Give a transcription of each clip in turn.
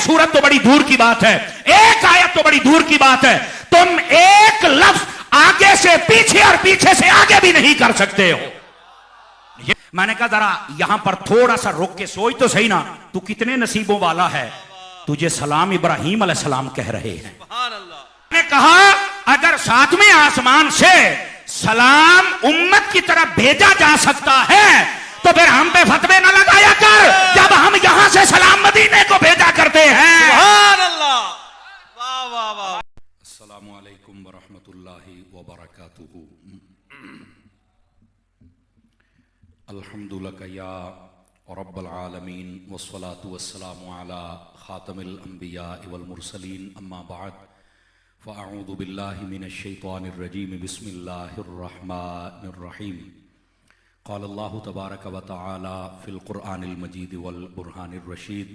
सूरत तो बड़ी दूर की बात है, एक आयत तो बड़ी दूर की बात है, तुम एक लफ्ज आगे से पीछे और पीछे से आगे भी नहीं कर सकते हो। मैंने कहा जरा यहां पर थोड़ा सा रोक के सोच तो सही ना, तू कितने नसीबों वाला है, तुझे सलाम इब्राहिम अलैहिस्सलाम कह रहे हैं। मैंने कहा अगर सातवें आसमान से सलाम उम्मत की तरफ भेजा जा सकता है तो फिर हम पे फतवे न लगाया कर जब हम यहां से सलाम मदीने को भेजा करते हैं। सुभान अल्लाह, वाह वाह वाह। अस्सलामु अलैकुम व रहमतुल्लाहि व बरकातुहू। अल्हम्दुलिल्लाह या रब्बल आलमीन वस्सलातु वस्सलामु अला खातमिल अंबिया वल मुरसलीन अम्मा बाद फ़अऊज़ु बिल्लाहि मिनश शैतानिर रजीम बिस्मिल्लाहिर रहमानिर रहीम। क़ाल अल्लाहु तबारक व तआला फ़िल क़ुरआनिल मजीद वल बुरहानिर रशीद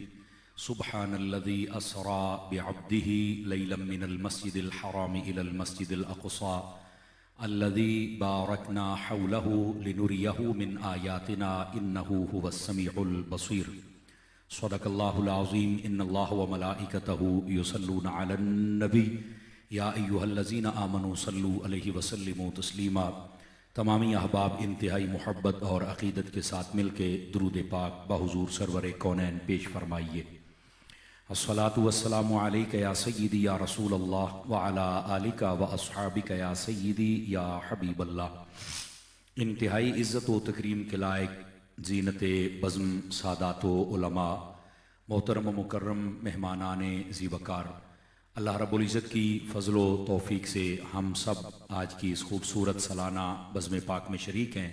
सुब्हानल्लज़ी अस्रा बिअब्दिही लैलन मिनल मस्जिदिल हराम इलल मस्जिदिल अक़सा अल्लज़ी बारकना हौलहु लिनुरियहु मिन आयातिना इन्नहु हुवस समीउल बसीर। सदक़ल्लाहुल अज़ीम। इन्नल्लाह व मलाइकतहु युसल्लूना अलन नबी या अय्युहल्लज़ीना आमनू सल्लू अलैहि व सल्लिमू तस्लीमा। तमामी अहबाब इंतहाई मोहब्बत और अक़ीदत के साथ मिल के दुरूद पाक बहुज़ूर सरवर कौनैन पेश फरमाइए। अस्सलातु वस्सलामु अलैका या सय्यदी या रसूल अल्लाह व अला आलिका व अस्हाबिका या सय्यदी या हबीब अल्लाह। इंतहाई इज़्ज़त व तकरीम के लायक ज़ीनत बज़्म सादातो उलमा मोहतरम मुकर्रम मेहमानाने ज़ीवकार, अल्लाह रब्बुल इज़्ज़त की फ़ज़्ल व तौफ़ीक़ से हम सब आज की इस खूबसूरत सालाना बज़्म पाक में शरीक हैं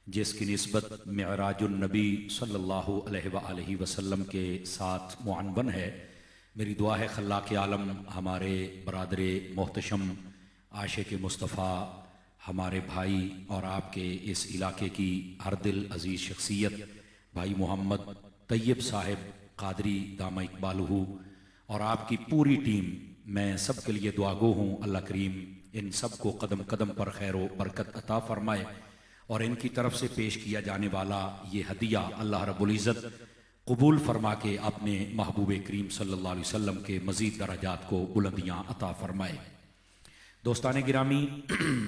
जिसकी निस्बत मिअराजुन नबी सल्लल्लाहु अलैहि वसल्लम के साथ मुअन्वन है। मेरी दुआ है खल्लाक़ आलम हमारे बरादरे मोहतशम आशिक़ मुस्तफ़ा, हमारे भाई और आपके इस इलाके की हर दिल अज़ीज़ शख्सियत भाई मोहम्मद तैयब साहिब क़ादरी दामा इक़बालहू और आपकी पूरी टीम, मैं सब के लिए दुआगो हूँ। अल्लाह करीम इन सब को कदम कदम पर खैर व बरकत अता फ़रमाए और इनकी तरफ से पेश किया जाने वाला ये हदिया अल्लाह रब्बुल इज़्ज़त कबूल फरमा के अपने महबूब करीम सल्लल्लाहु अलैहि वसल्लम के मज़ीद दराजात को बुलंदियाँ अता फ़रमाए। दोस्तान गिरामी,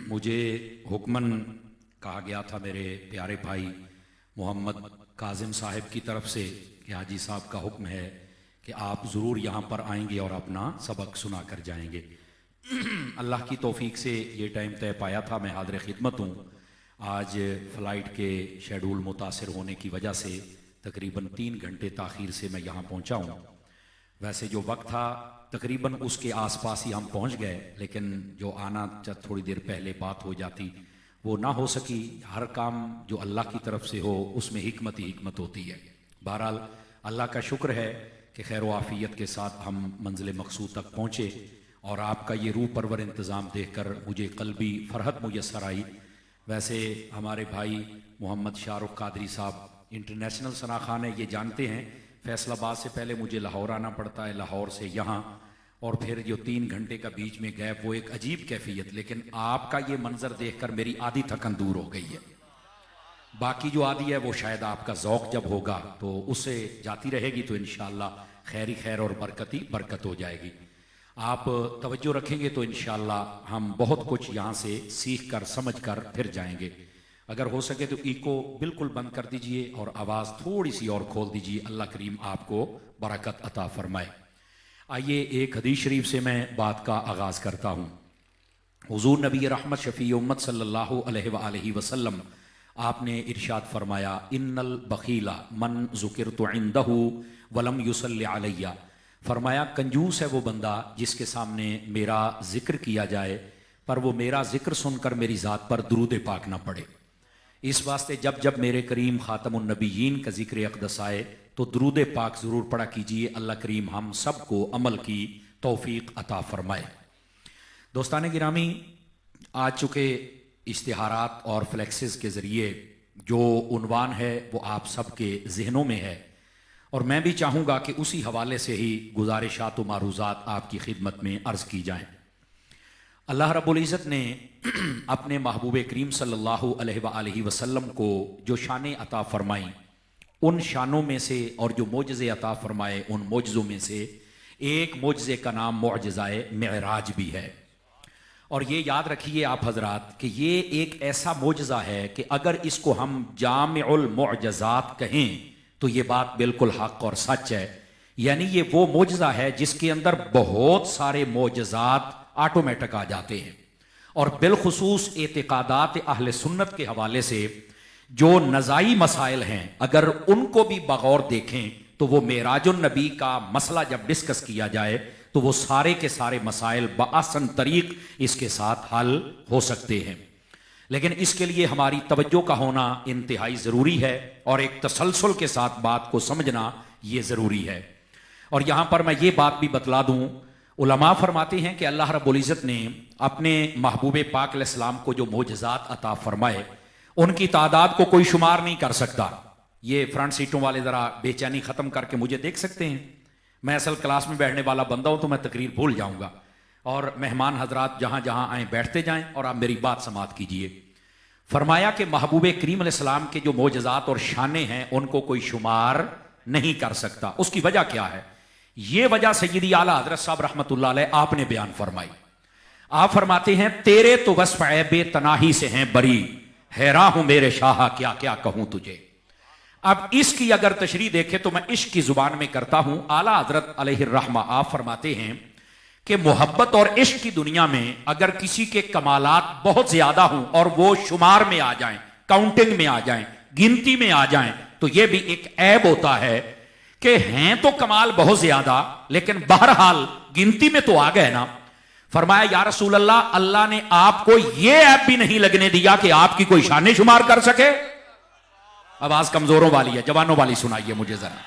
मुझे हुक्मन कहा गया था मेरे प्यारे भाई मोहम्मद काज़िम साहिब की तरफ से कि हाजी साहब का हुक्म है कि आप ज़रूर यहाँ पर आएंगे और अपना सबक सुना कर जाएंगे। अल्लाह की तौफ़ीक़ से ये टाइम तय पाया था, मैं हाज़िर खिदमत हूँ। आज फ़्लाइट के शेड्यूल मुतासिर होने की वजह से तकरीबन 3 घंटे ताख़ीर से मैं यहाँ पहुँचा हूँ। वैसे जो वक्त था तकरीबन उसके आसपास ही हम पहुँच गए, लेकिन जो आना थोड़ी देर पहले बात हो जाती वो ना हो सकी। हर काम जो अल्लाह की तरफ से हो उसमें हिकमत ही हिकमत होती है। बहरहाल अल्लाह का शुक्र है कि खैर व आफ़ियत के साथ हम मंजिल मकसूद तक पहुँचे और आपका ये रूह परवर इंतज़ाम देख कर मुझे क़ल्बी फ़रहत मुयस्सर आई। वैसे हमारे भाई मोहम्मद शाहरुख कादरी साहब इंटरनेशनल शनाख़ान है, ये जानते हैं फैसलाबाद से पहले मुझे लाहौर आना पड़ता है, लाहौर से यहाँ, और फिर जो 3 घंटे का बीच में गैप वो एक अजीब कैफियत। लेकिन आपका ये मंज़र देखकर मेरी आधी थकन दूर हो गई है। बाकी जो आदि है वो शायद आपका ज़ौक़ जब होगा तो उससे जाती रहेगी, तो इंशाअल्लाह खैर ही खैर और बरकत ही बरकत हो जाएगी। आप तवज्जो रखेंगे तो इंशाअल्लाह हम बहुत कुछ यहाँ से सीख कर समझ कर फिर जाएंगे। अगर हो सके तो इको बिल्कुल बंद कर दीजिए और आवाज़ थोड़ी सी और खोल दीजिए। अल्लाह करीम आपको बरकत अता फरमाए। आइए एक हदीस शरीफ से मैं बात का आगाज़ करता हूँ। हुज़ूर नबी रहमत शफ़ी उम्मत सल्लल्लाहु अलैहि वसल्लम आपने इरशाद फरमाया, इन्नल बखीला मन ज़ुकिरतु इंदहु वलम युसल्लि अलैया। फरमाया कंजूस है वो बंदा जिसके सामने मेरा जिक्र किया जाए पर वो मेरा जिक्र सुनकर मेरी ज़ात पर दुरूद पाक ना पढ़े। इस वास्ते जब जब मेरे करीम ख़ातमुन नबिय्यीन का जिक्र अक़दस आए तो दुरूद पाक ज़रूर पढ़ा कीजिए। अल्लाह करीम हम सब को अमल की तौफ़ीक़ अता फ़रमाए। दोस्तान गिरामी, आ चुके इश्तिहारात और फ्लेक्सेस के ज़रिए जो उन्वान है वो आप सब के जहनों में है और मैं भी चाहूँगा कि उसी हवाले से ही गुजारिशात व मारूज़ात आपकी खिदमत में अर्ज़ की जाएँ। अल्लाह रब्बुल इज़्ज़त ने अपने महबूब करीम सल्लल्लाहु अलैहि वसल्लम को जो शान अता फ़रमाई उन शानों में से और जो मोजज़े अता फरमाए उन मोजज़ों में से एक मोजज़े का नाम मोजज़ाए मेराज भी है। और ये याद रखिए आप हजरात कि ये एक ऐसा मोजज़ा है कि अगर इसको हम जामिउल मोजज़ात कहें तो ये बात बिल्कुल हक और सच है। यानी ये वो मोजज़ा है जिसके अंदर बहुत सारे मोजज़ात ऑटोमेटिक आ जाते हैं। और बिलखुसूस एतिकादात अहले सुन्नत के हवाले से जो नज़ाई मसाइल हैं अगर उनको भी बगौर देखें तो वो मेराजुन नबी का मसला जब डिस्कस किया जाए तो वो सारे के सारे मसाइल बआसन तरीक इसके साथ हल हो सकते हैं। लेकिन इसके लिए हमारी तवज्जो का होना इंतहाई ज़रूरी है और एक तसलसल के साथ बात को समझना ये ज़रूरी है। और यहाँ पर मैं ये बात भी बतला दूँ, उलमा फरमाते हैं कि अल्लाह रब्बुल इज़्ज़त ने अपने महबूब पाक अलैहिस्सलाम को जो मोजज़ात अता फरमाए उनकी तादाद को कोई शुमार नहीं कर सकता। ये फ्रंट सीटों वाले ज़रा बेचैनी ख़त्म करके मुझे देख सकते हैं। मैं असल क्लास में बैठने वाला बंदा हूँ तो मैं तकरीर भूल जाऊँगा। और मेहमान हजरात जहाँ जहाँ आए बैठते जाएँ और आप मेरी बात समात कीजिए। फरमाया कि महबूब करीम अलैहिस्सलाम के जो मोजज़ात और शाने हैं उनको कोई शुमार नहीं कर सकता। उसकी वजह क्या है? ये वजह सय्यदी आला हज़रत साहब रहमतुल्लाह अलैह आपने बयान फरमाई। आप फरमाते हैं तेरे तो वस्फ़ ऐबे तनाही से हैं बरी, हैरान हूं मेरे शाह क्या क्या कहूं तुझे। अब इसकी अगर तशरीह देखे तो मैं इश्क की जुबान में करता हूं। आला हज़रत अलैहिर्रहमा आप फरमाते हैं कि मोहब्बत और इश्क की दुनिया में अगर किसी के कमालात बहुत ज्यादा हों और वो शुमार में आ जाएं, काउंटिंग में आ जाएं, गिनती में आ जाएं, तो यह भी एक ऐब होता है कि हैं तो कमाल बहुत ज्यादा लेकिन बहरहाल गिनती में तो आ गए ना। फरमाया या रसूल अल्लाह, अल्लाह ने आपको यह ऐब भी नहीं लगने दिया कि आपकी कोई शाने शुमार कर सके। आवाज कमजोरों वाली है, जवानों वाली सुनाइए मुझे जरा।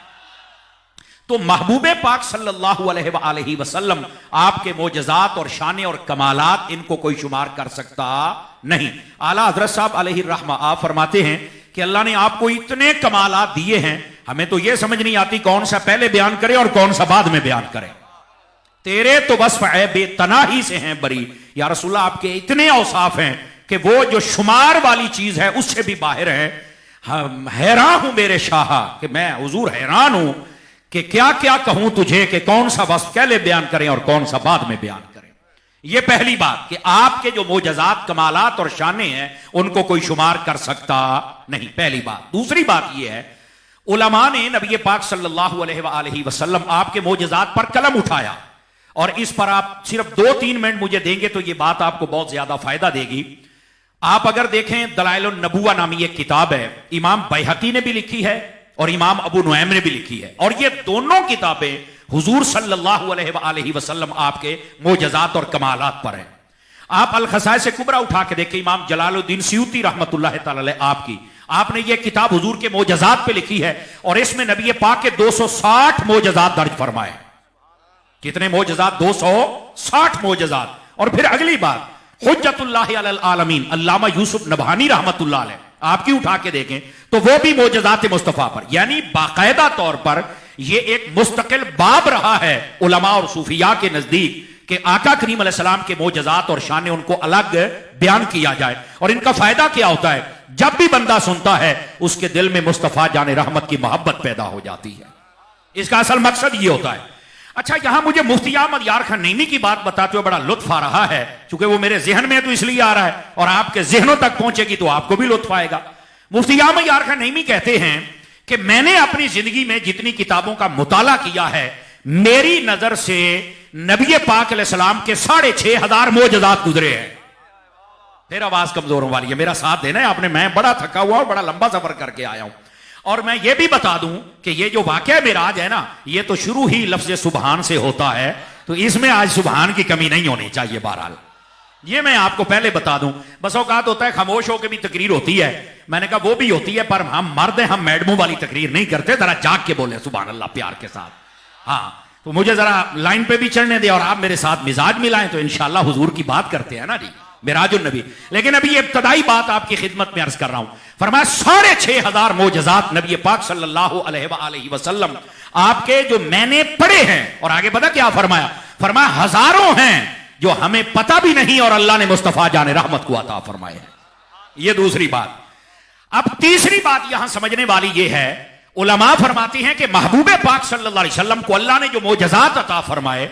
तो महबूबे पाक सल्लल्लाहु अलैहि वसल्लम आपके मोजज़ात और शाने और कमालात इनको कोई शुमार कर सकता नहीं। आला हज़रत साहब अलैहिर्रहमा आप फरमाते हैं कि अल्लाह ने आपको इतने कमालात दिए हैं, हमें तो यह समझ नहीं आती कौन सा पहले बयान करे और कौन सा बाद में बयान करे। तेरे तो वस्फ़ ऐबे तनाही से हैं बरी, या रसूलल्लाह आपके इतने औसाफ हैं कि वो जो शुमार वाली चीज है उससे भी बाहर है। हम हैरान हूं मेरे शाह कि मैं हुजूर हैरान हूं कि क्या क्या कहूं तुझे कि कौन सा वस्फ पहले बयान करें और कौन सा बाद में बयान करें। यह पहली बात कि आपके जो मोजज़ात कमालात और शाने हैं उनको कोई शुमार कर सकता नहीं, पहली बात। दूसरी बात यह है उलमा ने नबी पाक सल्लल्लाहु अलैहि वसल्लम आपके मोजज़ात पर कलम उठाया और इस पर आप सिर्फ 2-3 मिनट मुझे देंगे तो यह बात आपको बहुत ज्यादा फायदा देगी। आप अगर देखें दलाइलुन नबुव्वा नामी एक किताब है, इमाम बैहकी ने भी लिखी है और इमाम अबू नुऐम ने भी लिखी है, और ये दोनों किताबें हुजूर सल्लल्लाहु अलैहि वसल्लम आपके मोजज़ात और कमालात पर हैं। आप अल खसाइस से कुबरा उठा के देखें, इमाम जलालुद्दीन सयूती रहमतुल्लाह तआला अलैह आपकी, आपने ये किताब हुजूर के मोजज़ात पे लिखी है और इसमें नबी पाक के 260 मोजज़ात दर्ज फरमाए। कितने मोजज़ात? 260 मोजज़ात। और फिर अगली बात हुज्जतुल्लाह अलल आलमीन अल्लामा यूसुफ नबहानी रहमतुल्लाह अलैह आपकी उठा के देखें तो वो भी मोजज़ात मुस्तफ़ा पर, यानी बाकायदा तौर पर यह एक मुस्तकिल बाब रहा है उलमा और सूफिया के नजदीक कि आका करीम अलैहिस्सलाम के मोजज़ात और शान उनको अलग बयान किया जाए। और इनका फायदा क्या होता है? जब भी बंदा सुनता है उसके दिल में मुस्तफ़ा जाने रहमत की मोहब्बत पैदा हो जाती है। इसका असल मकसद यह होता है। अच्छा, यहां मुझे मुफ्ती अहमद यार खान नईमी की बात बताते हुए बड़ा लुत्फ आ रहा है, क्योंकि वो मेरे जहन में तो इसलिए आ रहा है और आपके जहनों तक पहुंचेगी तो आपको भी लुत्फ आएगा। मुफ्ती अहमद यार खान नईमी कहते हैं कि मैंने अपनी जिंदगी में जितनी किताबों का मुताला किया है, मेरी नजर से नबी पाक अलैहिस्सलाम के 6500 मोजज़ात गुजरे हैं। फिर आवाज कमजोरों वाली है, मेरा साथ देना है आपने। मैं बड़ा थका हुआ और बड़ा लंबा सफर करके आया हूं। और मैं ये भी बता दूं कि ये जो वाकया मेराज है ना, ये तो शुरू ही लफ्ज़ सुबहान से होता है, तो इसमें आज सुबहान की कमी नहीं होनी चाहिए। बहरहाल ये मैं आपको पहले बता दूं। बस औकात होता है खामोश होकर भी तकरीर होती है, मैंने कहा वो भी होती है, पर हम मर्द हैं, हम मैडमों वाली तकरीर नहीं करते, जरा जाग के बोले सुबहान अल्लाह प्यार के साथ। हाँ, तो मुझे जरा लाइन पे भी चढ़ने दे और आप मेरे साथ मिजाज मिलाएं तो इंशाअल्लाह हुजूर की बात करते हैं ना जी, मेराजुन नबी। लेकिन अभी ये इब्तदाई बात आपकी खिदमत में अर्ज कर रहा हूं। फरमाया 6500 मोजज़ात नबी पाक सल्लल्लाहु अलैहि वसल्लम आपके जो मैंने पढ़े हैं, और आगे पता क्या फरमाया? फरमाया हजारों हैं जो हमें पता भी नहीं और अल्लाह ने मुस्तफा जाने रहमत को अता फरमाए हैं। यह दूसरी बात। अब तीसरी बात यहां समझने वाली यह है, उलमा फरमाती हैं कि महबूब पाक सल्लल्लाहु अलैहि वसल्लम को अल्लाह ने जो मोजज़ात अता फरमाए,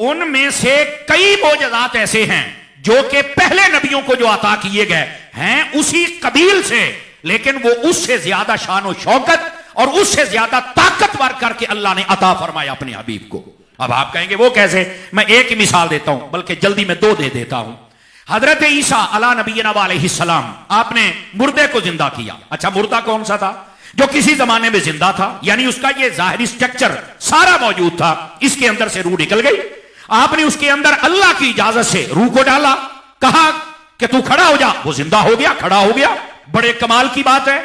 उनमें से कई मोजज़ात ऐसे हैं जो कि पहले नबियों को जो अता किए गए हैं उसी कबील से, लेकिन वो उससे ज्यादा शान और शौकत और उससे ज्यादा ताकतवर करके अल्लाह ने अता फरमाया अपने हबीब को। अब आप कहेंगे वो कैसे? मैं एक ही मिसाल देता हूं, बल्कि जल्दी में दो दे देता हूं। हजरत ईसा अला नबीना अलैहिस्सलाम, आपने मुर्दे को जिंदा किया। अच्छा, मुर्दा कौन सा था? जो किसी जमाने में जिंदा था, यानी उसका ये जाहिरी स्ट्रक्चर सारा मौजूद था, इसके अंदर से रूह निकल गई। आपने उसके अंदर अल्लाह की इजाजत से रूह को डाला, कहा कि तू खड़ा हो जा, वो जिंदा हो गया, खड़ा हो गया। बड़े कमाल की बात है।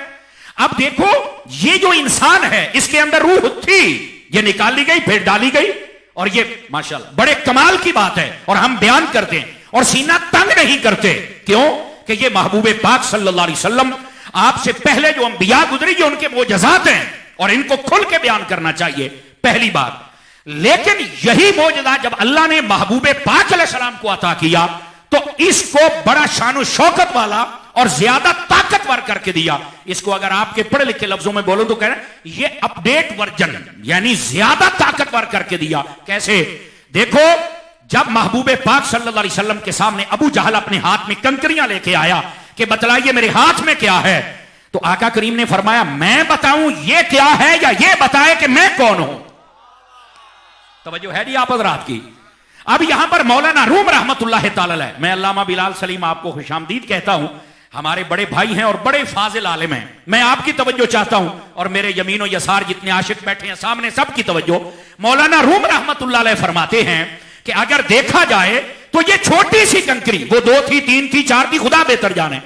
अब देखो, ये जो इंसान है इसके अंदर रूह थी, ये निकाली गई फिर डाली गई, और ये माशाल्लाह बड़े कमाल की बात है। और हम बयान करते हैं और सीना तंग नहीं करते, क्यों? कि ये महबूब पाक सल्लल्लाहु अलैहि वसल्लम आपसे पहले जो अंबिया गुजरी, ये उनके मोजज़ात हैं और इनको खुल के बयान करना चाहिए, पहली बात। लेकिन यही मोजज़ा जब अल्लाह ने महबूब पाक अलैहिस्सलाम को अता किया, तो इसको बड़ा शान शौकत वाला और ज्यादा ताकतवर करके दिया। इसको अगर आपके पढ़े लिखे लफ्जों में बोलो तो कह रहे हैं ये अपडेट वर्जन, यानी ज्यादा ताकतवर करके दिया। कैसे? देखो, जब महबूब पाक सल्लल्लाहु अलैहि वसल्लम के सामने अबू जहल अपने हाथ में कंकरियां लेके आया कि बतलाइए मेरे हाथ में क्या है, तो आका करीम ने फरमाया मैं बताऊं ये क्या है या ये बताए कि मैं कौन हूं? तवज्जो है जी आप हज़रात की। अब यहां पर मौलाना रूम रहमतुल्लाह ताला अलैह, मैं अल्लामा बिलाल सलीम आपको खुशामदीद कहता हूं, हमारे बड़े भाई हैं और बड़े फाजिल आलिम हैं। मैं आपकी तवज्जो चाहता हूं और मेरे यमीनो यसार जितने आशिक बैठे हैं सामने, सबकी तवज्जो। मौलाना रूम रहमतुल्लाह अलैह फरमाते हैं कि अगर देखा जाए तो ये छोटी सी कंकरी, वो 2 थी, 3 थी, 4 थी, खुदा बेहतर जाने,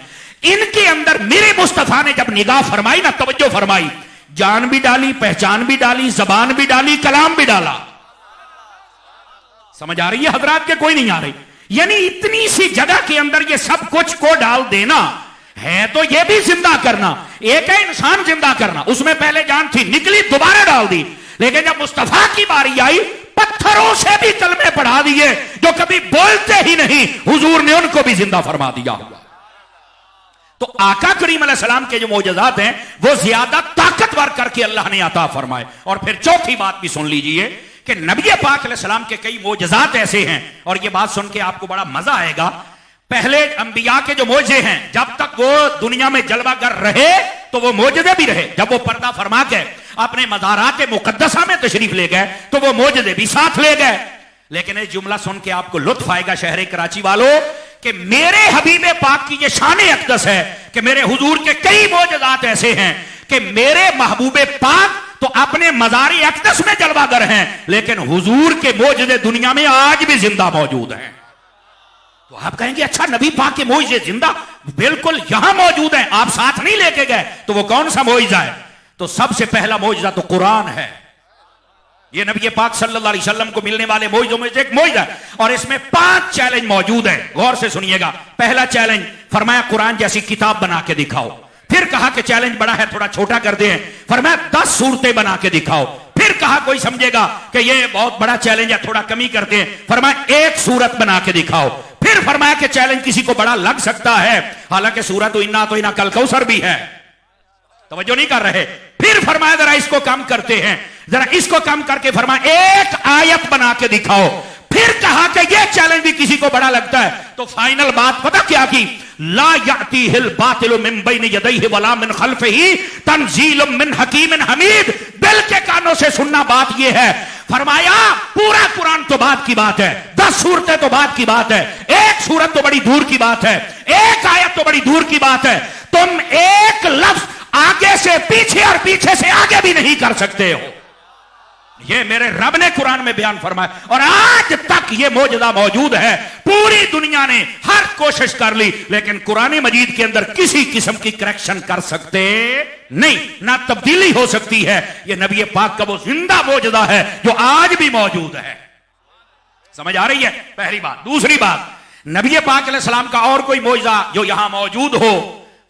इनके अंदर मेरे मुस्तफा ने जब निगाह फरमाई ना, तवज्जो फरमाई, जान भी डाली, पहचान भी डाली, जबान भी डाली, कलाम भी डाला। समझ आ रही है हजरात के? कोई नहीं आ रही? यानी इतनी सी जगह के अंदर ये सब कुछ को डाल देना है, तो ये भी जिंदा करना, एक है इंसान जिंदा करना, उसमें पहले जान थी, निकली, दोबारा डाल दी। लेकिन जब मुस्तफा की बारी आई, पत्थरों से भी कलमे पढ़ा दिए जो कभी बोलते ही नहीं, हुजूर ने उनको भी जिंदा फरमा दिया हुआ। तो आका करीम अलैहिस्सलाम के जो मोजज़ात हैं वो ज्यादा ताकतवर करके अल्लाह ने अता फरमाए। और फिर चौथी बात भी सुन लीजिए कि नबी पाक अलैहिस्सलाम के कई मोजज़ात ऐसे हैं, और ये बात सुन के आपको बड़ा मजा आएगा। पहले अंबिया के जो मोजे हैं, जब तक वो दुनिया में जलवागर रहे तो वो मोजज़े भी रहे। जब वो पर्दा फरमा के अपने मज़ारात मुक़द्दसा में तशरीफ ले गए तो वो मोजज़े भी साथ ले गए। लेकिन ये जुमला सुन के आपको लुत्फ आएगा शहर कराची वालों, कि मेरे हबीब पाक की ये शान अक़दस है कि मेरे हुजूर के कई मोजज़ात ऐसे हैं कि मेरे महबूब पाक तो अपने मज़ार अक़दस में जलवागर हैं, लेकिन हुजूर के मोजज़े दुनिया में आज भी जिंदा मौजूद हैं। तो आप कहेंगे अच्छा नबी पाक के मोइज़े जिंदा बिल्कुल यहां मौजूद हैं, आप साथ नहीं लेके गए, तो वो कौन सा मोइज़ा है? तो सबसे पहला मोइज़ा तो कुरान है। ये नबी पाक सल्लल्लाहु अलैहि वसल्लम को मिलने वाले मोइज़ों में से एक मोइज़ा है, और इसमें 5 चैलेंज मौजूद हैं। गौर से सुनिएगा। पहला चैलेंज, फरमाया कुरान जैसी किताब बना के दिखाओ। फिर कहा कि चैलेंज बड़ा है, थोड़ा छोटा कर दें, फरमाया 10 सूरतें बना के दिखाओ। फिर कहा कोई समझेगा कि ये बहुत बड़ा चैलेंज है, थोड़ा कमी करते हैं, फरमाया 1 सूरत बना के दिखाओ। फिर फरमाया कि चैलेंज किसी को बड़ा लग सकता है, हालांकि सूरत तो इन्ना कल कौसर भी है, तवज्जो नहीं कर रहे। फिर फरमाया जरा इसको कम करते हैं, जरा इसको कम करके फरमाया 1 आयत बना के दिखाओ। फिर कहा कि यह चैलेंज भी किसी को बड़ा लगता है, तो फाइनल बात पता क्या की? ला यातीहिल बातिलु मिन बैनि यदैहि वला मिन खल्फिही तंजीलुम मिन हकीमिन हमीद। दिल के कानों से सुनना बात यह है। फरमाया पूरा कुरान तो बात की बात है, 10 सूरतें तो बात की बात है, 1 सूरत तो बड़ी दूर की बात है, 1 आयत तो बड़ी दूर की बात है। तुम 1 लफ्ज आगे से पीछे और पीछे से आगे भी नहीं कर सकते हो। ये मेरे रब ने कुरान में बयान फरमाया, और आज तक ये मौजूदा मौजूद है। पूरी दुनिया ने हर कोशिश कर ली, लेकिन कुरान मजीद के अंदर किसी किस्म की करेक्शन कर सकते नहीं, ना तब्दीली हो सकती है। ये नबी पाक का वो जिंदा मौजूदा है जो आज भी मौजूद है। समझ आ रही है? पहली बात। दूसरी बात, नबी पाक अलैहिस्सलाम का और कोई मौजूदा जो यहां मौजूद हो,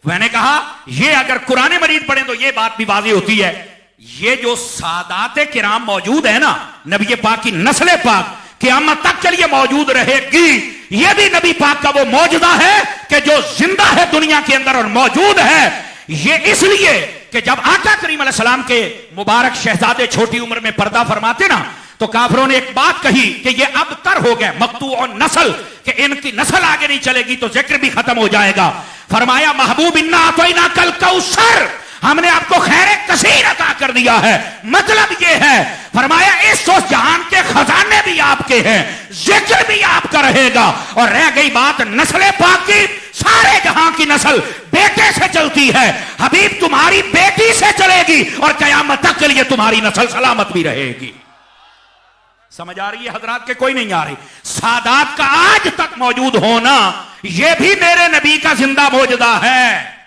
मैंने कहा ये अगर कुरान मजीद पढ़े तो ये बात भी वाज़ेह होती है। ये जो सादाते किराम मौजूद है ना, नबी पाक की नस्ल पाक क़यामत तक के लिए मौजूद रहेगी। ये भी नबी पाक का वो मौजूदा है कि जो जिंदा है दुनिया के अंदर और मौजूद है। ये इसलिए कि जब आका करीम अलैहि सलाम के मुबारक शहजादे छोटी उम्र में पर्दा फरमाते ना, तो काफिरों ने एक बात कही कि ये अब तर हो गए मकतू और नस्ल, कि इनकी नस्ल आगे नहीं चलेगी तो जिक्र भी खत्म हो जाएगा। फरमाया महबूब इन्ना अतैना कल कौसर, हमने आपको खैर कसीर अता कर दिया है। मतलब ये है, फरमाया इस जहान के खजाने भी आपके हैं, जिक्र भी आपका रहेगा। और रह गई बात नस्ल पाक की, सारे जहां की नस्ल बेटे से चलती है। हबीब तुम्हारी बेटी से चलेगी और कयामत तक के लिए तुम्हारी नस्ल सलामत भी रहेगी। समझ आ रही है हजरात के कोई नहीं आ रही? सादात का आज तक मौजूद होना यह भी मेरे नबी का जिंदा मौजूदा है।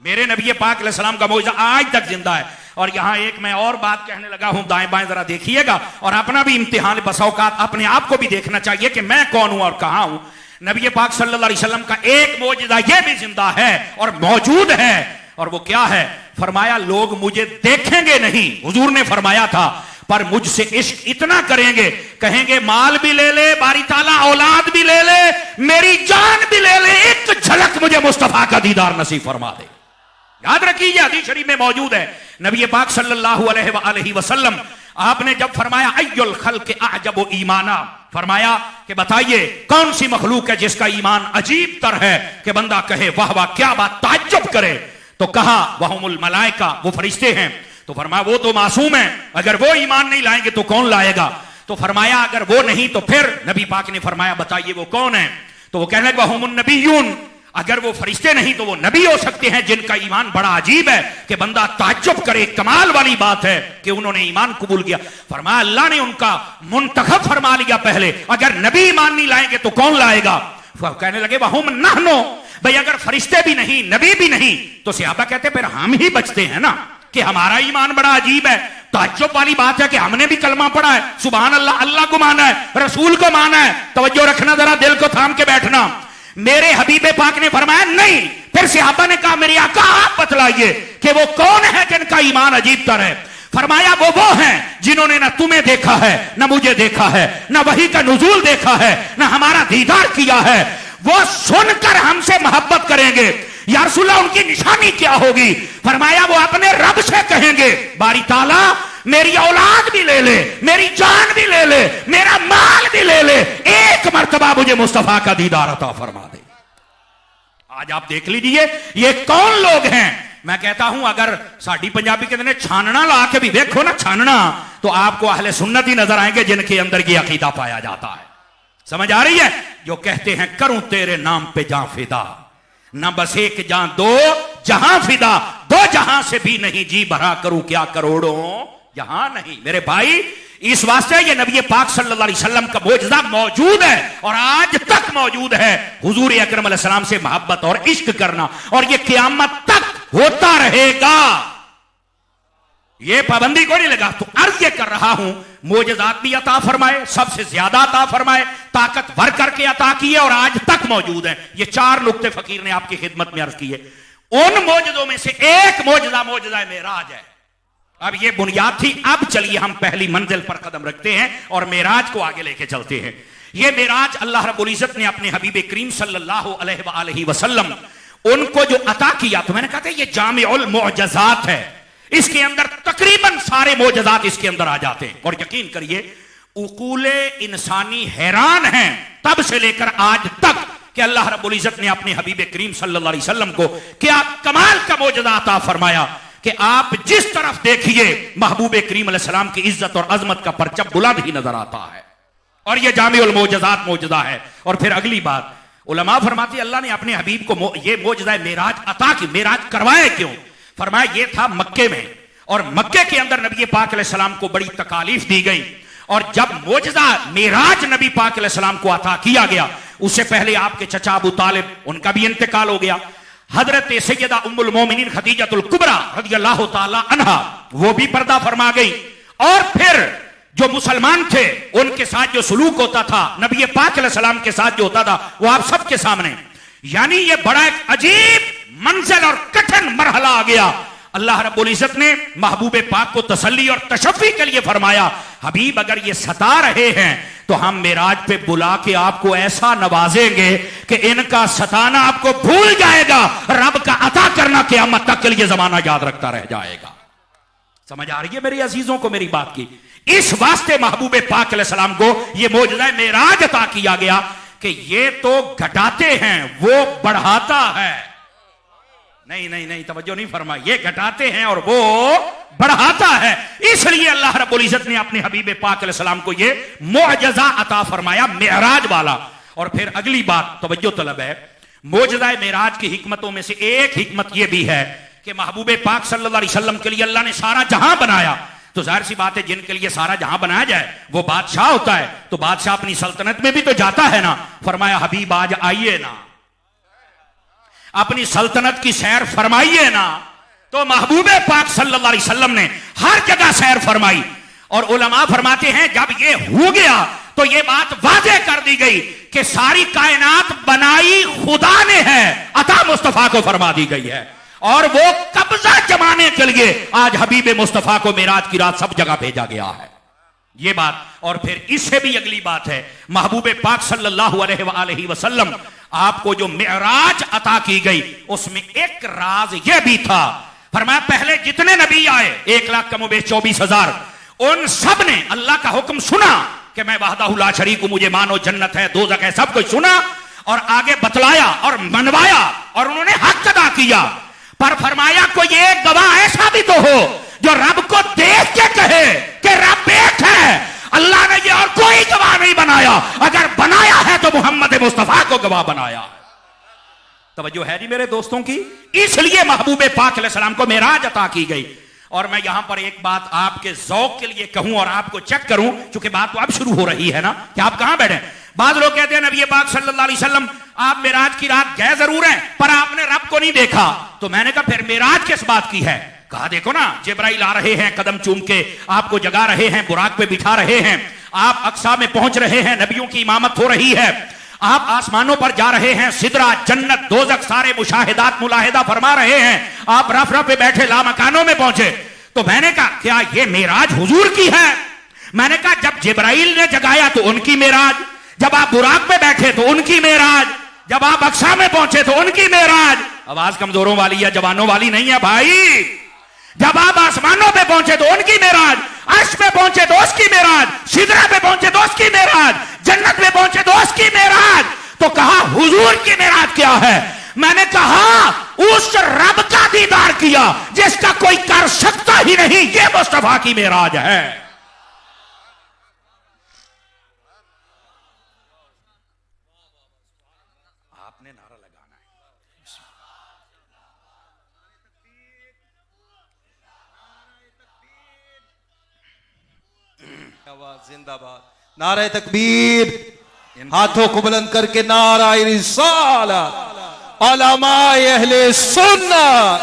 मेरे नबी पाक अलैहिस्सलाम का मौजूदा आज तक जिंदा है। और यहां एक मैं और बात कहने लगा हूं, दाएं बाएं जरा देखिएगा और अपना भी इम्तिहान बसौकात अपने आप को भी देखना चाहिए कि मैं कौन हूं और कहां हूं। नबी पाक सल्लल्लाहु अलैहि वसल्लम का एक मौजूदा यह भी जिंदा है और मौजूद है, और वो क्या है? फरमाया लोग मुझे देखेंगे नहीं, हुजूर ने फरमाया था, पर मुझसे इश्क इतना करेंगे, कहेंगे माल भी ले ले बारी ताला, औलाद भी ले ले, मेरी जान भी ले ले, एक झलक मुझे मुस्तफा का दीदार नसीब फरमा दे। याद रखिए हदीस शरीफ में मौजूद है, नबी पाक सल्लल्लाहु अलैहि वसल्लम आपने जब फरमाया अय्युल खल्क़ अअजबु ईमाना, फरमाया कि बताइए कौन सी मखलूक है जिसका ईमान अजीब तर है कि बंदा कहे वाह वाह क्या बात, ताज्जुब करे। तो कहा वहुमुल मलाइका, वो फरिश्ते हैं। तो फरमाया वो तो मासूम है, अगर वो ईमान नहीं लाएंगे तो कौन लाएगा? तो फरमाया अगर वो नहीं तो फिर नबी पाक ने फरमाया बताइए वो कौन है? तो वो कहने लगे वहुमुन नबिय्यून, अगर वो फरिश्ते नहीं तो वो नबी हो सकते हैं जिनका ईमान बड़ा अजीब है कि बंदा ताज्जुब करे, कमाल वाली बात है कि उन्होंने ईमान कबूल किया। फरमाया अल्लाह ने उनका मुंतखब फरमा लिया पहले, अगर नबी ईमान नहीं लाएंगे तो कौन लाएगा? कहने लगे वहुम नहनो, भाई अगर फरिश्ते भी नहीं नबी भी नहीं तो सहाबा कहते फिर हम ही बचते हैं ना कि हमारा ईमान बड़ा अजीब है। ताज्जुब वाली बात है कि हमने भी कलमा पढ़ा है, सुभान अल्लाह, अल्लाह को माना है, रसूल को माना है। तवज्जो रखना, जरा दिल को थाम के बैठना। मेरे हबीबे पाक ने फरमाया नहीं। फिर सहाबा ने कहा मेरे आका आप बतलाइए कि वो कौन है जिनका ईमान अजीब तर है? फरमाया वो हैं जिन्होंने ना तुम्हें देखा है, ना मुझे देखा है, ना वही का नुज़ूल देखा है, ना हमारा दीदार किया है। वो सुनकर हमसे मोहब्बत करेंगे। या रसूलल्लाह उनकी निशानी क्या होगी? फरमाया वो अपने रब से कहेंगे बारी ताला मेरी औलाद भी ले ले, मेरी जान भी ले ले, मेरा माल भी ले ले, एक मर्तबा मुझे मुस्तफा का दीदार अता फरमा दे। आज आप देख लीजिए ये कौन लोग हैं। मैं कहता हूं अगर साड़ी पंजाबी के दिन छानना ला के भी देखो ना, छानना, तो आपको अहले सुन्नत ही नजर आएंगे जिनके अंदर ये अकीदा पाया जाता है। समझ आ रही है? जो कहते हैं करूं तेरे नाम पे जां फिदा, ना बस एक जां दो जहां फिदा, दो जहां से भी नहीं जी भरा करूं क्या करोड़ों जहां नहीं। मेरे भाई इस वास्ते ये नबी पाक सल्लल्लाहु अलैहि वसल्लम का मौजज़ा मौजूद है और आज तक मौजूद है। हुजूर अकरम अलैहि सलाम से मोहब्बत और इश्क करना, और ये क़यामत तक होता रहेगा। ये पाबंदी को नहीं लगा। तो अर्ज ये कर रहा हूं मौजज़ात भी अता फरमाए, सबसे ज्यादा अता फरमाए, ताकत भर करके अता किए और आज तक मौजूद है। ये चार नुक्ते फकीर ने आपकी खिदमत में अर्ज किए। उन मौजज़ों में से एक मौजज़ा मेराज है। अब ये बुनियाद थी। अब चलिए हम पहली मंजिल पर कदम रखते हैं और मेराज को आगे लेके चलते हैं। ये मेराज अल्लाह रब्बुल इज्जत ने अपने हबीब करीम सल्लल्लाहु अलैहि वसल्लम उनको जो अता किया, तो मैंने कहा था ये जामिउल मुअज्जज़ात है। इसके अंदर तकरीबन सारे मौजज़ात इसके अंदर आ जाते हैं। और यकीन करिए उकूले इंसानी हैरान हैं तब से लेकर आज तक कि अल्लाह रब्बुल इज्जत ने अपने हबीब करीम सल्लल्लाहु अलैहि वसल्लम को क्या कमाल का मौजज़ा अता फरमाया कि आप जिस तरफ देखिए महबूब करीम अलैहि सलाम की इज्जत और अजमत का परचम बुलंद ही नजर आता है। और यह जामिउल मौजज़ात मौजज़ा है। और फिर अगली बात उलमा फरमाती अल्लाह ने अपने हबीब को ये मौजज़ा मेराज अता की। मेराज करवाए क्यों? फरमाया ये था मक्के में, और मक्के के अंदर नबी पाक अलैहि सलाम को बड़ी तकालीफ दी गई। और जब मौजज़ा मेराज नबी पाक अलैहि सलाम को अता किया गया, उससे पहले आपके चचा अबू तालिब उनका भी इंतकाल हो गया। हजरत सैयदा उम्मुल मोमिनीन खदीजतुल कुबरा रज़ियल्लाहु ताला अन्हा वो भी पर्दा फरमा गई। और फिर जो मुसलमान थे उनके साथ जो सलूक होता था, नबी पाक अलैहि सलाम के साथ जो होता था, वो आप सबके सामने। यानी ये बड़ा एक अजीब मंजिल और कठिन मरहला आ गया। अल्लाह रब्बुल इज्जत ने महबूब पाक को तसल्ली और तशफ़ी के लिए फरमाया हबीब अगर ये सता रहे हैं तो हम मेराज पे बुला के आपको ऐसा नवाजेंगे कि इनका सताना आपको भूल जाएगा, रब का अता करना क़यामत तक के लिए जमाना याद रखता रह जाएगा। समझ आ रही है मेरी अजीजों को मेरी बात की? इस वास्ते महबूब पाक अलैहिस्सलाम को यह मौजज़ा मेराज अता किया गया कि ये तो घटाते हैं, वो बढ़ाता है। नहीं, तवज्जो नहीं फरमाई। ये घटाते हैं और वो बढ़ाता है। इसलिए अल्लाह रब्बुल इज्जत ने अपने हबीब पाक अलैहिस्सलाम को ये मौजज़ा अता फरमाया मेराज वाला। और फिर अगली बात तवज्जो तलब है, मौजज़ा मेराज की हिकमतों में से एक हिकमत यह भी है कि महबूब पाक सल्लल्लाहु अलैहि वसल्लम के लिए अल्लाह ने सारा जहां बनाया। तो जाहिर सी बात है, जिनके लिए सारा जहां बनाया जाए वो बादशाह होता है, तो बादशाह अपनी सल्तनत में भी तो जाता है ना। फरमाया हबीब आज आइए ना, अपनी सल्तनत की सैर फरमाइए ना। तो महबूब पाक सल्लल्लाहु अलैहि वसल्लम ने हर जगह सैर फरमाई। और उलमा फरमाते हैं जब ये हो गया तो ये बात वाज़ेह कर दी गई कि सारी कायनात बनाई खुदा ने है, अता मुस्तफा को फरमा दी गई है। और वो कब्जा जमाने के लिए आज हबीब मुस्तफा को मेराज की रात सब जगह भेजा गया है, ये बात। और फिर इससे भी अगली बात है, महबूब पाक सल्लल्लाहु अलैहि वसल्लम आपको जो मेराज अता की गई उसमें एक राज यह भी था। फरमाया पहले जितने नबी आए 1,24,000 उन सब ने अल्लाह का हुक्म सुना कि मैं वहदहू ला शरीक हूं, मुझे मानो जन्नत है दोज़ख है, सब कुछ सुना और आगे बतलाया और मनवाया और उन्होंने हक अदा किया। पर फरमाया कोई एक गवाह ऐसा भी तो हो जो रब को देख के कहे कि रब एक है। अल्लाह ने ये और कोई गवाह नहीं बनाया, अगर बनाया है तो मोहम्मद मुस्तफा को गवाह बनाया। तवज्जो है जी मेरे दोस्तों की? इसलिए महबूब पाक अलैहिस्सलाम को मेराज अता की गई। और मैं यहां पर एक बात आपके ज़ौक़ के लिए कहूं और आपको चेक करूं, क्योंकि बात तो अब शुरू हो रही है ना कि आप कहां बैठे। बाद लोग कहते हैं नबी पाक सल्लल्लाहु अलैहि वसल्लम आप मेराज की रात गए जरूर हैं पर आपने रब को नहीं देखा। तो मैंने कहा फिर मेराज किस बात की है? कहा देखो ना, जिब्राइल आ रहे हैं, कदम चूम के आपको जगा रहे हैं, बुराक पे बिठा रहे हैं, आप अक्सा में पहुंच रहे हैं, नबियों की इमामत हो रही है, आप आसमानों पर जा रहे हैं, सिदरा जन्नत दोज़ख सारे मुशाहिदात मुलाहिदा फरमा रहे हैं, आप रफ रफ पे बैठे लामकानों में पहुंचे। तो मैंने कहा क्या ये मेराज हुजूर की है? मैंने कहा जब जिब्राइल ने जगाया तो उनकी मेराज, जब आप बुराक पे बैठे तो उनकी मेराज, जब आप अक्सा में पहुंचे तो उनकी मेराज। आवाज कमजोरों वाली या जवानों वाली नहीं है भाई। जब आप आसमानों पे पहुंचे तो उनकी मेराज, अर्श पे पहुंचे तो उसकी मेराज, सिदरा पे पहुंचे तो उसकी मेराज, जन्नत में पहुंचे तो उसकी मेराज। तो कहा हुजूर की मेराज क्या है? मैंने कहा उस रब का दीदार किया जिसका कोई कर सकता ही नहीं, ये मुस्तफा की मेराज है। आपने नारा लगाना है। जिंदाबाद, नारे तकबीर, हाथों को बुलंद करके नारा रिसालत उलमाए अहले सुन्नत।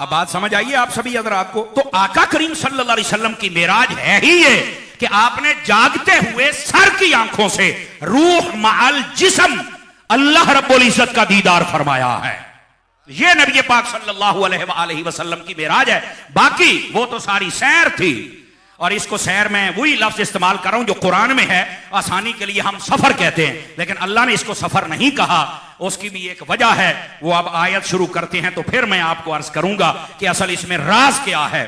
अब बात समझ आइए आप सभी हज़रात को। तो आका करीम सल्लल्लाहु अलैहि वसल्लम की मेराज है ही ये कि आपने जागते हुए सर की आंखों से रूह माल जिस्म अल्लाह रब्बुल इज्जत का दीदार फरमाया है। ये नबी पाक सल्लल्लाहु अलैहि वसल्लम की मेराज है। बाकी वो तो सारी सैर थी। और इसको सैर में वही लफ्ज इस्तेमाल कर रहा हूं जो कुरान में है, आसानी के लिए हम सफर कहते हैं, लेकिन अल्लाह ने इसको सफर नहीं कहा। उसकी भी एक वजह है, वो अब आयत शुरू करते हैं तो फिर मैं आपको अर्ज करूंगा कि असल इसमें राज क्या है।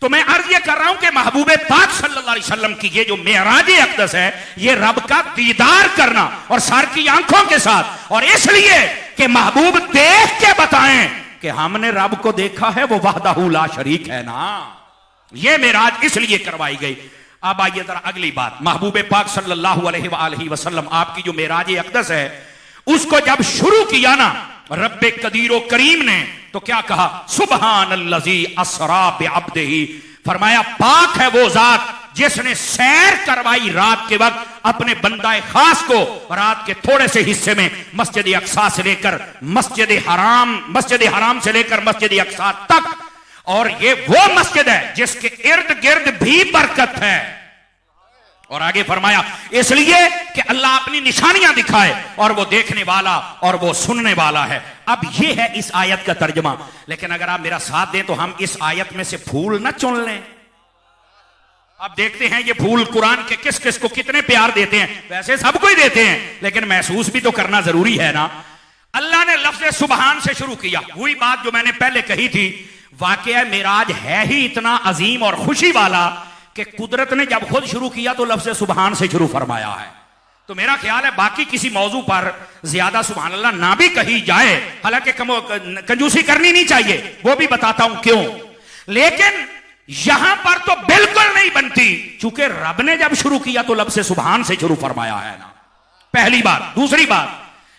तो मैं अर्ज ये कर रहा हूं कि महबूब पाक सल्लल्लाहु अलैहि वसल्लम की ये जो मेराज अक़दस है, ये रब का दीदार करना और सर की आंखों के साथ, और इसलिए कि महबूब देख के बताएं कि हमने रब को देखा है, वो वहदहू ला शरीक है ना। ये मेराज इसलिए करवाई गई। अब आइए जरा अगली बात, महबूब पाक सल्लल्लाहु अलैहि वसल्लम आपकी जो मेराज अक़दस है उसको जब शुरू किया ना रब्बे कदीरो करीम ने, तो क्या कहा? सुबहानल्लज़ी अस्रा बिअब्दिही। फरमाया पाक है वो जात जिसने सैर करवाई रात के वक्त अपने बंदाए खास को, रात के थोड़े से हिस्से में मस्जिद अक्सा से लेकर मस्जिद हराम से लेकर मस्जिद अक्सा तक। और ये वो मस्जिद है जिसके इर्द गिर्द भी बरकत है। और आगे फरमाया इसलिए कि अल्लाह अपनी निशानियां दिखाए और वो देखने वाला और वो सुनने वाला है। अब ये है इस आयत का तर्जुमा। लेकिन अगर आप मेरा साथ दें तो हम इस आयत में से फूल ना चुन लें। अब देखते हैं ये फूल कुरान के किस किस को कितने प्यार देते हैं। वैसे सबको ही देते हैं, लेकिन महसूस भी तो करना जरूरी है ना। अल्लाह ने लफ्ज़ सुबहान से शुरू किया। वही बात जो मैंने पहले कही थी, वाकया मेराज है ही इतना अजीम और खुशी वाला कि कुदरत ने जब खुद शुरू किया तो लफ्ज़ सुबहान से शुरू फरमाया है। तो मेरा ख्याल है बाकी किसी मौजू पर ज्यादा सुभान अल्लाह ना भी कही जाए, हालांकि कंजूसी करनी नहीं चाहिए, वो भी बताता हूं क्यों, लेकिन यहां पर तो बिल्कुल नहीं बनती, चूंकि रब ने जब शुरू किया तो लफ्ज़ सुबहान से शुरू फरमाया है ना, पहली बात। दूसरी बात,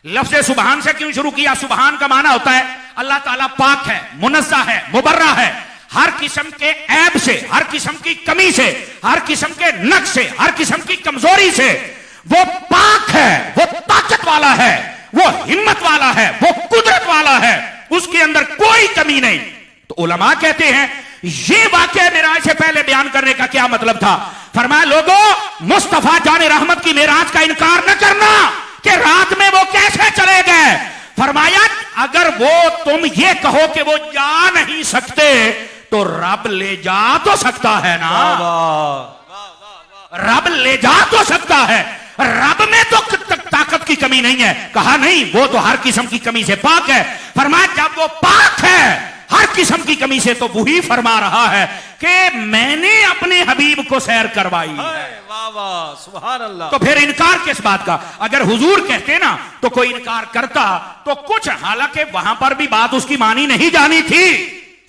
लफ्ज़ सुबहान से क्यों शुरू किया? सुबहान का माना होता है अल्लाह ताला पाक है, मुनज़्ज़ा है, मुबर्रा है, हर किस्म के ऐब से, हर किस्म की कमी से, हर किस्म के नक्श से, हर किस्म की कमजोरी से वो पाक है, वो ताकत वाला है, वो हिम्मत वाला है, वो कुदरत वाला है, उसके अंदर कोई कमी नहीं। तो उलमा कहते हैं ये वाकया मेराज से पहले बयान करने का क्या मतलब था? फरमाया लोगों, मुस्तफा जाने रहमत की मेराज का इनकार न करना कि रात में वो कैसे चले गए। फरमाया अगर वो तुम ये कहो कि वो जा नहीं सकते तो रब ले जा तो सकता है ना, रब ले जा तो सकता है, रब में तो ताकत की कमी नहीं है। कहा नहीं, वो तो हर किस्म की कमी से पाक है। फरमाया जब वो पाक है हर किस्म की कमी से, तो वही फरमा रहा है कि मैंने अपने हबीब को सैर करवाई है। वाह वाह सुभान अल्लाह। तो फिर इनकार किस बात का? अगर हुजूर कहते ना तो कोई इनकार करता तो कुछ, हालांकि वहां पर भी बात उसकी मानी नहीं जानी थी,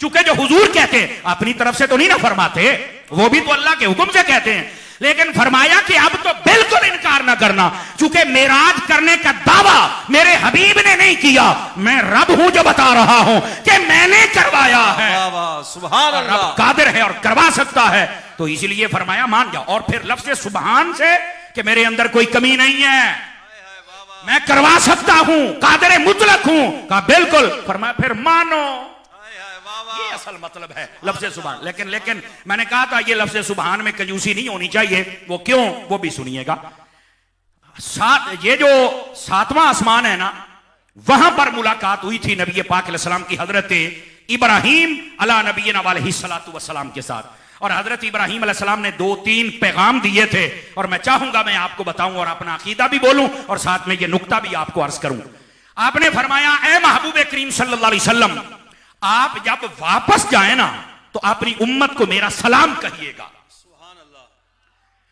चूंकि जो हुजूर कहते अपनी तरफ से तो नहीं ना फरमाते, वो भी तो अल्लाह के हुक्म से कहते हैं। लेकिन फरमाया कि अब तो बिल्कुल इनकार ना करना, चूंकि मेराज करने का दावा मेरे हबीब ने नहीं किया, मैं रब हूं जो बता रहा हूं कि मैंने करवाया है। वाह वाह सुभान अल्लाह। रब कादिर है और करवा सकता है, तो इसलिए फरमाया मान जाओ। और फिर लफ्ज़ सुबहान से कि मेरे अंदर कोई कमी नहीं है, मैं करवा सकता हूं, कादिर मुतलक हूं, कहा बिल्कुल। फरमाया फिर मानो, ये असल मतलब है लफ्ज़ सुबहान। लेकिन मैंने कहा था ये लफ्ज़ सुबहान में कंजूसी नहीं होनी चाहिए। वो क्यों, वो भी सुनिएगा। ये जो 7वां आसमान है ना, वहां पर मुलाकात हुई थी नबी पाक अलैहि सलाम की हजरत इब्राहीम अला नबीना अलैहिस्सलातु वस्सलाम के साथ। और हजरत इब्राहीम अलैहि सलाम ने 2-3 पैगाम दिए थे, और मैं चाहूंगा मैं आपको बताऊं और अपना अकीदा भी बोलूं और साथ में ये नुक्ता भी आपको अर्ज करूं। आपने फरमाया ए महबूब करीम सल्लल्लाहु अलैहि वसल्लम, आप जब वापस जाए ना तो अपनी उम्मत को मेरा सलाम कहिएगा।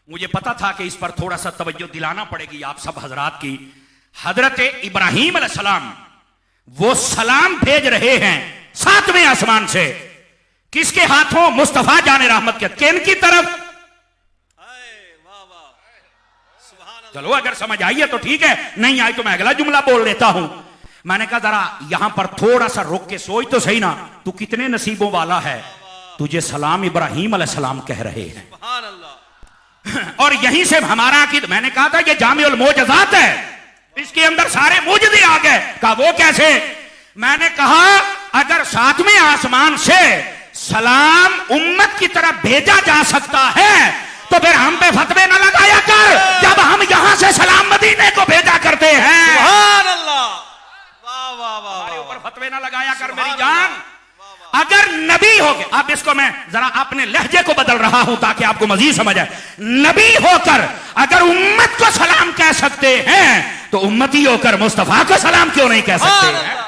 मुझे पता था कि इस पर थोड़ा सा तवज्जो दिलाना पड़ेगी आप सब हजरात की। हजरत इब्राहीम अलैहिस्सलाम वो सलाम भेज रहे हैं 7वें आसमान से, किसके हाथों? मुस्तफा जाने रहमत के। किन की तरफ? चलो अगर समझ आई है तो ठीक है, नहीं आई तो मैं अगला जुमला बोल लेता हूं। मैंने कहा जरा यहां पर थोड़ा सा रोक के सोच तो सही ना, तू कितने नसीबों वाला है, तुझे सलाम इब्राहीम अलैहिस्सलाम कह रहे हैं। और यहीं से हमारा अकीदा, मैंने कहा था ये जामिउल मोजज़ात है, इसके अंदर सारे मुजज़े आ गए। कहा वो कैसे? मैंने कहा अगर 7वें आसमान से सलाम उम्मत की तरफ भेजा जा सकता है तो फिर हम पे फतवे न लगाया कर, जब हम यहां से सलाम मदीने को भेजा करते हैं। सुभान अल्लाह। वाह वाह वाह। हमारे ऊपर फतवे न लगाया कर मेरी जान। अगर नबी हो गए, अब इसको मैं जरा अपने लहजे को बदल रहा हूं ताकि आपको मजीद समझ आए। नबी होकर अगर उम्मत को सलाम कह सकते हैं तो उम्मती होकर मुस्तफा को सलाम क्यों नहीं कह सकते हैं?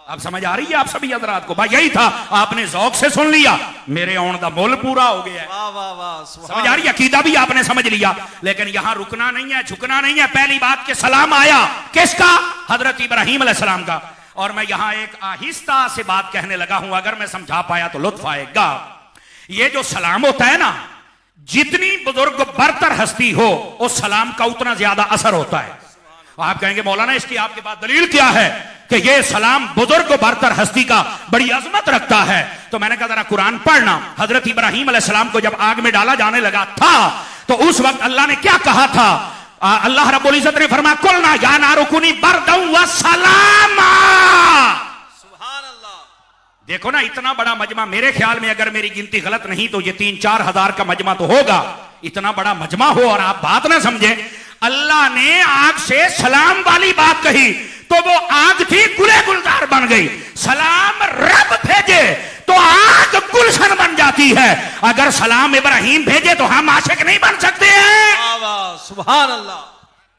अब समझ आ रही है आप सभी हजरात को? भाई यही था, आपने ज़ौक़ से सुन लिया, मेरे औन दा मुल पूरा हो गया। वाह वाह वाह। समझ आ रही है? अकीदा भी आपने समझ लिया। लेकिन यहां रुकना नहीं है, झुकना नहीं है। पहली बात के सलाम आया किसका? हजरत इब्राहीम अलैहिस्सलाम का। और मैं यहां एक आहिस्ता से बात कहने लगा हूं, अगर मैं समझा पाया तो लुत्फ आएगा। ये जो सलाम होता है ना, जितनी बुजुर्ग बरतर हस्ती हो उस सलाम का उतना ज्यादा असर होता है। आप कहेंगे मौलाना इसकी आपके पास दलील क्या है कि ये सलाम बुजुर्ग बरतर हस्ती का बड़ी अजमत रखता है? तो मैंने कहा जरा कुरान पढ़ना। हजरत इब्राहीम अलैहिस्सलाम को जब आग में डाला जाने लगा था तो उस वक्त अल्लाह ने क्या कहा था? अल्लाह रब्बुल इज्जत ने फरमाया कुलना या नारुकुनी बरदम व सलामा। सुभान अल्लाह। देखो ना, इतना बड़ा मजमा, मेरे ख्याल में अगर मेरी गिनती गलत नहीं तो ये 3-4 हजार का मजमा तो होगा। इतना बड़ा मजमा हो और आप बात ना समझे। अल्लाह ने आग से सलाम वाली बात कही तो वो आग थी गुले गुलजार बन गई। सलाम रब भेजे तो आग गुलशन बन जाती है। अगर सलाम इब्राहिम भेजे तो हम आशिक नहीं बन सकते हैं। वाह वाह सुभान अल्लाह।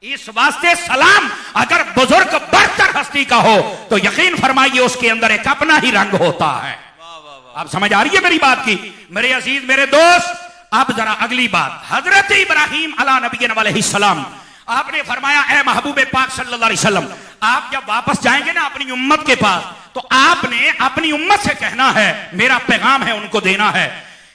इस वास्ते सलाम अगर बुजुर्ग बरतर हस्ती का हो तो यकीन फरमाइए उसके अंदर एक अपना ही रंग होता है। आप समझ आ रही है मेरी बात की मेरे अजीज मेरे दोस्त। अब जरा अगली बात, हजरत इब्राहिम अला नबी अलैहिस्सलाम, आपने फरमाया ए महबूब पाक सल्लल्लाहु अलैहि वसल्लम, आप जब वापस जाएंगे ना अपनी उम्मत के पास तो आपने अपनी उम्मत से कहना है, मेरा पैगाम है उनको देना है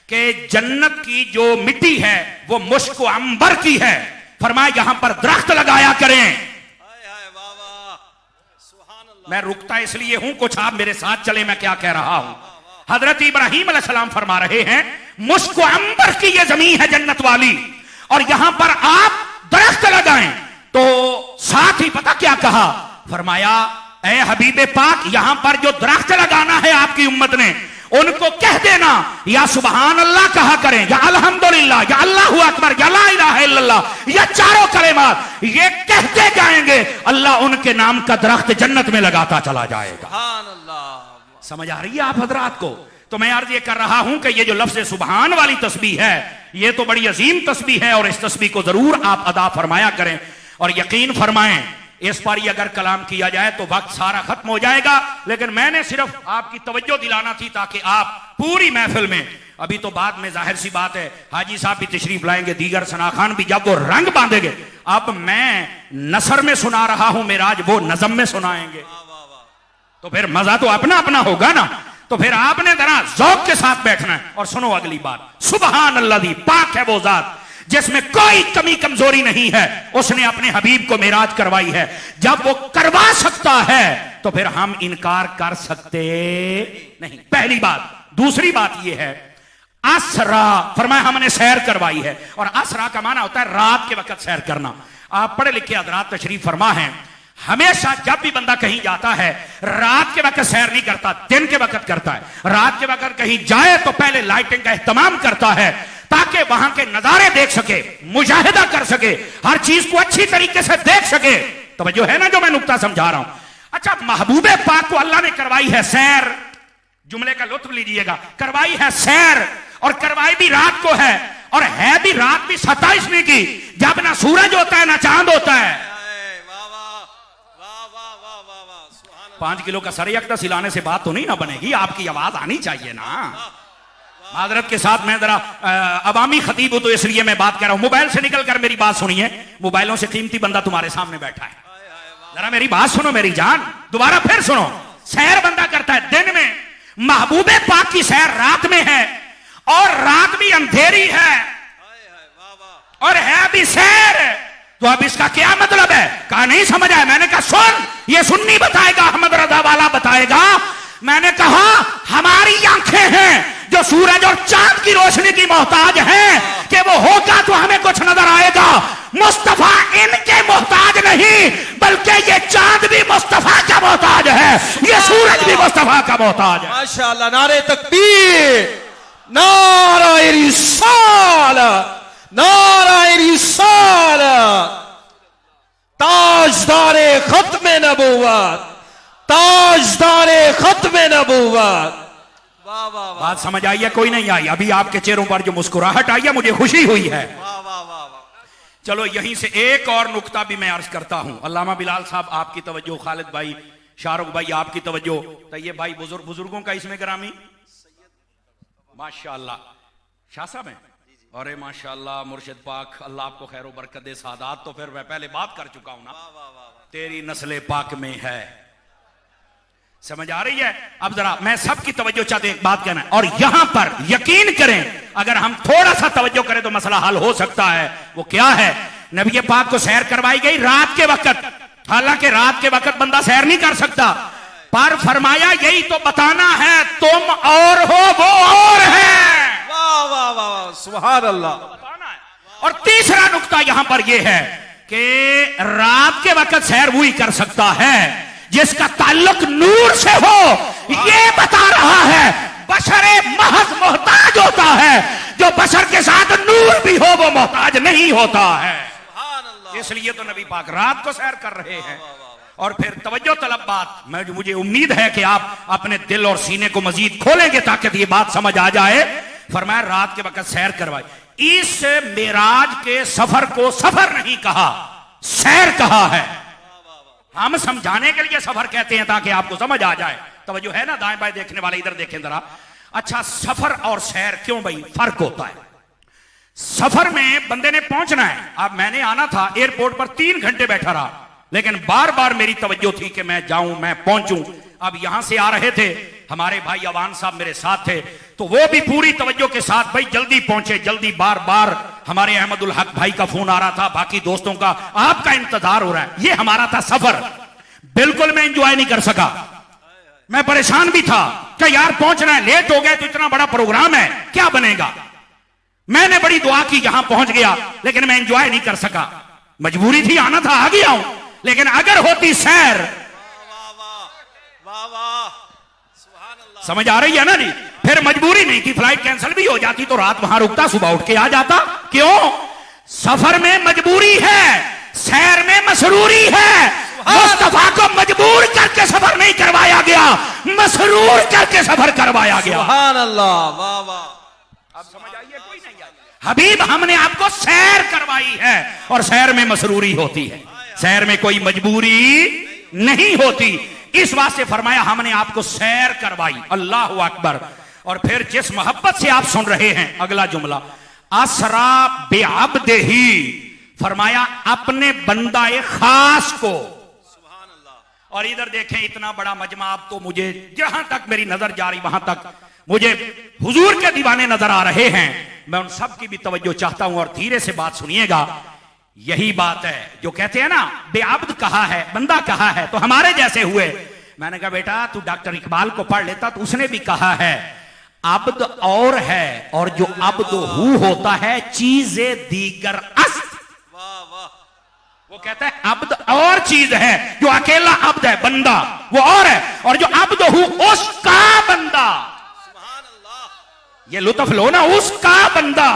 कि जन्नत की जो मिट्टी है वो मुश्क अंबर की है। फरमाया यहां पर दरख्त लगाया करें। वाह वाह सुभान अल्लाह। मैं रुकता इसलिए हूं, कुछ आप मेरे साथ चले मैं क्या कह रहा हूं। हजरत इब्राहिम अलैहिस्सलाम फरमा रहे हैं मुश्क अंबर की ये जमीन है जन्नत वाली, और यहां पर आप दरख्त लगाएं। तो साथ ही पता क्या कहा, फरमाया ए हबीबे पाक, यहां पर जो दरख्त लगाना है आपकी उम्मत ने, उनको कह देना या सुबहान अल्लाह कहा करें, या अल्हम्दुलिल्लाह, या अल्लाहु अकबर, या ला इलाहा इल्लल्लाह, या चारों कलिमात ये कहते जाएंगे, अल्लाह उनके नाम का दरख्त जन्नत में लगाता चला जाएगा। सुभान अल्लाह। समझ आ रही है आप हजरात को? तो मैं अर्ज ये कर रहा हूं कि ये जो लफ्ज़ सुबहान वाली तस्बीह है ये तो बड़ी अजीम तस्बीह है, और इस तस्बीह को जरूर आप अदा फरमाया करें। और यकीन फरमाएं इस पर ही अगर कलाम किया जाए तो वक्त सारा खत्म हो जाएगा, लेकिन मैंने सिर्फ आपकी तवज्जो दिलाना थी ताकि आप पूरी महफिल में, अभी तो बाद में जाहिर सी बात है हाजी साहब भी तशरीफ लाएंगे, दीगर सनाखान भी, जब वो रंग बांधेंगे, अब मैं नसर में सुना रहा हूं मेराज, वो नज़म में सुनाएंगे, तो फिर मजा तो अपना अपना होगा ना। तो फिर आपने जरा ज़ौक़ के साथ बैठना है। और सुनो अगली बात, सुबहान अल्लाह, पाक है वो जात जिसमें कोई कमी कमजोरी नहीं है, उसने अपने हबीब को मेराज करवाई है। जब वो करवा सकता है तो फिर हम इनकार कर सकते नहीं, पहली बात। दूसरी बात यह है असरा, फरमाया हमने सैर करवाई है, और असरा का माना होता है रात के वक्त सैर करना। आप पढ़े लिखे हज़रात तशरीफ फरमा है, हमेशा जब भी बंदा कहीं जाता है रात के वक्त सैर नहीं करता, दिन के वक्त करता है। रात के वक्त कहीं जाए तो पहले लाइटिंग का एहतमाम करता है ताकि वहां के नजारे देख सके, मुजाहिदा कर सके, हर चीज को अच्छी तरीके से देख सके। तवज्जो है ना जो मैं नुक्ता समझा रहा हूं। अच्छा, महबूबे पाक को अल्लाह ने करवाई है सैर, जुमले का लुत्फ लीजिएगा, करवाई है सैर, और करवाई भी रात को है, और है भी रात भी 27वीं की, जब ना सूरज होता है ना चांद होता है। 5 किलो का सर यकदा सिलाने से बात तो नहीं ना बनेगी, आपकी आवाज आनी चाहिए ना। मादरत के साथ मैं जरा अवामी खतीब हूं तो इसलिए मैं बात कर रहा हूं। मोबाइल से निकल कर मेरी बात सुनिए, मोबाइलों से कीमती बंदा तुम्हारे सामने बैठा है, जरा मेरी बात सुनो मेरी जान, दोबारा फिर सुनो। सैर बंदा करता है दिन में, महबूबे पाक की सैर रात में है, और रात भी अंधेरी है, और है भी सैर। तो अब इसका क्या मतलब है? कहा नहीं समझ आया। मैंने कहा सुन, ये सुन्नी बताएगा, अहमद रजा वाला बताएगा। मैंने कहा हमारी आंखें हैं जो सूरज और चांद की रोशनी की मोहताज हैं, कि वो होगा तो हमें कुछ नजर आएगा। मुस्तफा इनके मोहताज नहीं, बल्कि ये चांद भी मुस्तफा का मोहताज है, ये सूरज भी मुस्तफा का मोहताज है। माशाअल्लाह, नारे तकबीर, नारे रिसालत, नारे रिसालत, ताजदारे खत्मे नबुव्वत, ताजदारे खत्मे नबुव्वत। वाह वाह वाह, बात समझ आई है? कोई नहीं आई? अभी आपके चेहरों पर जो मुस्कुराहट आई है मुझे खुशी हुई है। वाह वाह वाह वाह। चलो यहीं से एक और नुक्ता भी मैं अर्ज करता हूं। अल्लामा बिलाल साहब आपकी तवज्जो, खालिद भाई, शाहरुख भाई आपकी तवज्जो, तैयब भाई, बुजुर्गों का इसमें ग्रामी माशाअल्लाह, शाह साहब हैं, अरे माशाअल्लाह, मुर्शिद पाक अल्लाह आपको खैर बरकत दे, सादात। तो फिर मैं पहले बात कर चुका हूं ना, तेरी नस्ल पाक में है, समझ आ रही है? अब जरा मैं सबकी तवज्जो चाहते एक बात कहना है, और यहां पर यकीन करें अगर हम थोड़ा सा तवज्जो करें तो मसला हल हो सकता है। वो क्या है? नबी पाक को सैर करवाई गई रात के वक्त, हालांकि रात के वक्त बंदा सैर नहीं कर सकता, पर फरमाया यही तो बताना है तुम और हो वो और है। वाह वाह वाह, सुभान अल्लाह। बताना है। और तीसरा नुक्ता यहां पर यह है कि रात के वक्त सैर वही कर सकता है जिसका ताल्लुक नूर से हो। ये बता रहा है बशरे महज मोहताज होता है, जो बशर के साथ नूर भी हो वो मोहताज नहीं होता है। इसलिए तो नबी पाक रात को सैर कर रहे हैं। और फिर तवज्जो तलब बात, मुझे उम्मीद है कि आप अपने दिल और सीने को मजीद खोलेंगे ताकि ये बात समझ आ जाए। फरमाया रात के वक्त सैर करवाई। इस मेराज के सफर को सफर नहीं कहा, सैर कहा है। हम समझाने के लिए सफर कहते हैं ताकि आपको समझ आ जाए। तवज्जो है ना, दाएं बाएं देखने वाले इधर देखें जरा। अच्छा, सफर और सैर क्यों भाई फर्क होता है? सफर में बंदे ने पहुंचना है। अब मैंने आना था, एयरपोर्ट पर 3 घंटे बैठा रहा, लेकिन बार बार मेरी तवज्जो थी कि मैं जाऊं, मैं पहुंचूं। अब यहां से आ रहे थे हमारे भाई अवान साहब मेरे साथ थे, तो वो भी पूरी तवज्जो के साथ भाई जल्दी पहुंचे, जल्दी। बार बार हमारे अहमदुल हक भाई का फोन आ रहा था, बाकी दोस्तों का, आपका इंतजार हो रहा है। ये हमारा था सफर। बिल्कुल मैं एंजॉय नहीं कर सका, मैं परेशान भी था कि यार पहुंचना है, लेट हो गए तो इतना बड़ा प्रोग्राम है, क्या बनेगा। मैंने बड़ी दुआ की, यहां पहुंच गया, लेकिन मैं एंजॉय नहीं कर सका। मजबूरी थी, आना था, आ गया हूं। लेकिन अगर होती सैर, समझ आ रही है ना जी, फिर मजबूरी नहीं थी, फ्लाइट कैंसिल भी हो जाती तो रात वहां रुकता, सुबह उठ के आ जाता। क्यों? सफर में मजबूरी है, सैर में मसरूरी है। मुस्तफा को मजबूर करके सफर नहीं करवाया गया, मसरूर करके सफर करवाया गया। सुभान अल्लाह, वाह वाह। अब समझ आइए, कोई नहीं आई। हबीब, हमने आपको सैर करवाई है, और सैर में मसरूरी होती है, सैर में कोई मजबूरी नहीं होती। इस वास्ते फरमाया हमने आपको सैर करवाई। अल्लाह अकबर। और फिर जिस मोहब्बत से आप सुन रहे हैं, अगला जुमला, असरा बेअब्दिही, फरमाया अपने बंदाए खास को। और इधर देखें, इतना बड़ा मजमा, आप तो मुझे जहां तक मेरी नजर जा रही वहां तक मुझे हुजूर के दीवाने नजर आ रहे हैं। मैं उन सब की भी तवज्जो चाहता हूं, और धीरे से बात सुनिएगा। यही बात है जो कहते हैं ना, बेअब्द कहा है, बंदा कहा है, तो हमारे जैसे हुए। मैंने कहा बेटा तू डॉक्टर इकबाल को पढ़ लेता, तो उसने भी कहा है अब्द और है, और जो अब्द हु होता है चीज़े दीगर अस्त। वो कहता है अब्द और चीज है, जो अकेला अब्द है, बंदा वो और है, और जो अब्द हु उसका बंदा। ये लुत्फ लो ना, उसका बंदा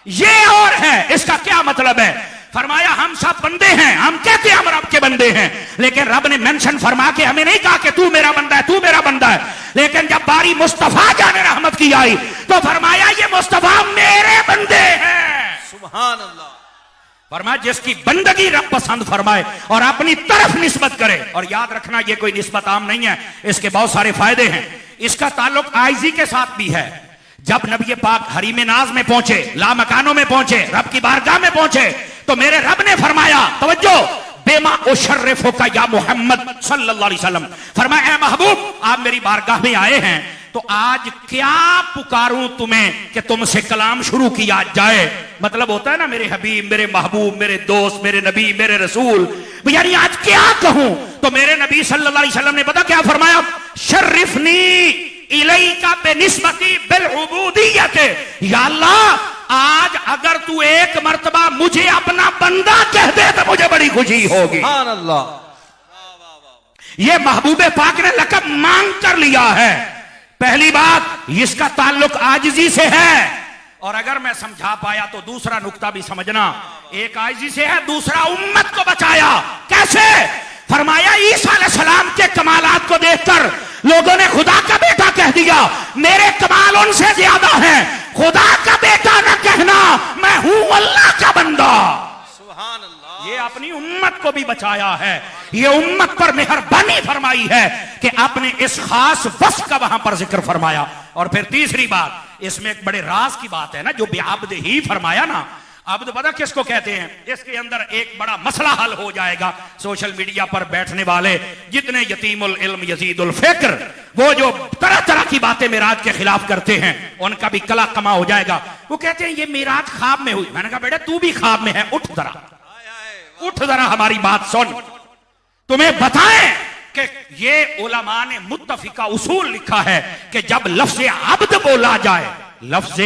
ये और है। इसका क्या मतलब है? फरमाया हम सब बंदे हैं, हम कहते हैं हम रब के बंदे हैं, लेकिन रब ने मेंशन फरमा के हमें नहीं कहा कि तू मेरा बंदा है, तू मेरा बंदा है। लेकिन जब बारी मुस्तफा जाने रहमत की आई, तो फरमाया ये मुस्तफा मेरे बंदे हैं। सुभान अल्लाह। फरमाया जिसकी बंदगी रब पसंद फरमाए और अपनी तरफ निस्बत करे। और याद रखना, ये कोई निस्बत आम नहीं है, इसके बहुत सारे फायदे हैं। इसका ताल्लुक आइजी के साथ भी है। जब नबी पाक हरीम नाज में पहुंचे, लामकानों में पहुंचे, रब की बारगाह में पहुंचे, तो मेरे रब ने फरमाया, तवज्जो, बेमा उशर्रिफु का या मोहम्मद सल्लल्लाहु अलैहि वसल्लम, फरमाया महबूब आप मेरी बारगाह में आए हैं, तो आज क्या पुकारूं तुम्हें कि तुमसे कलाम शुरू किया जाए। मतलब होता है ना, मेरे हबीब, मेरे महबूब, मेरे दोस्त, मेरे नबी, मेरे रसूल, यानी आज क्या कहूं। तो मेरे नबी सल्लल्लाहु अलैहि वसल्लम ने पता क्या फरमाया? शर्रिफनी इलैका बिनिस्बती बिल उबूदियत। या अल्लाह, आज अगर तू एक मर्तबा मुझे अपना बंदा कह दे तो मुझे बड़ी खुशी होगी। सुभान अल्लाह। ये महबूबे पाक ने लक़ब मांग कर लिया है। पहली बात, इसका ताल्लुक आजिजी से है। और अगर मैं समझा पाया तो दूसरा नुक्ता भी समझना। एक आजिजी से है, दूसरा उम्मत को बचाया। कैसे? फरमाया ईसा अलैहिस्सलाम के कमालात को देखकर लोगों ने खुदा का बेटा कह दिया, मेरे कमाल उनसे ज्यादा है, खुदा का बेटा न कहना, मैं हूं अल्लाह का बंदा। सुभान अल्लाह। ये अपनी उम्मत को भी बचाया है। ये उम्मत पर मेहरबानी फरमाई है कि आपने इस खास वस्फ का वहां पर जिक्र फरमाया। और फिर तीसरी बात, इसमें एक बड़े राज की बात है ना, जो बेअब्द ही फरमाया ना। अब्द पता किसको कहते हैं? इसके अंदर एक बड़ा मसला हल हो जाएगा। सोशल मीडिया पर बैठने वाले जितने यतीमुल इल्म यजीदुल फिक्र, वो जो तरह तरह की बातें मिराज के खिलाफ करते हैं, उनका भी कला कमा हो जाएगा। वो कहते हैं ये मिराज ख्वाब में हुई। मैंने कहा बेटा तू भी ख्वाब में है, उठ जरा, उठ जरा, हमारी बात सुन। तुम्हें बताएं कि ये उलमा ने मुत्तफिका उसूल लिखा है कि जब लफ्ज़ अब्द बोला जाए, लफ्ज़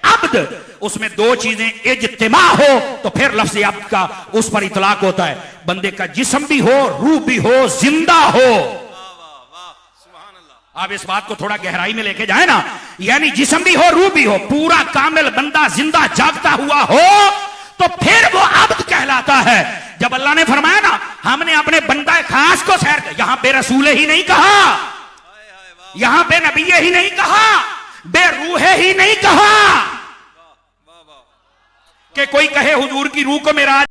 अब्द, उसमें दो चीजें इज्तिमा हो तो फिर लफ्ज़ अब्द का उस पर इतलाक होता है। बंदे का जिस्म भी हो, रूह भी हो, जिंदा हो। आप इस बात को थोड़ा गहराई में लेके जाए ना, यानी जिस्म भी हो, रूह भी हो, पूरा कामिल बंदा जिंदा जागता हुआ हो, तो फिर वो अब्द कहलाता है। जब अल्लाह ने फरमाया ना हमने अपने बंदा खास को सैर कर, यहां पे रसूल ही नहीं कहा, यहां पे नबी ही नहीं कहा, बेरूह ही नहीं कहा कि कोई कहे हुजूर की रूह को मेरा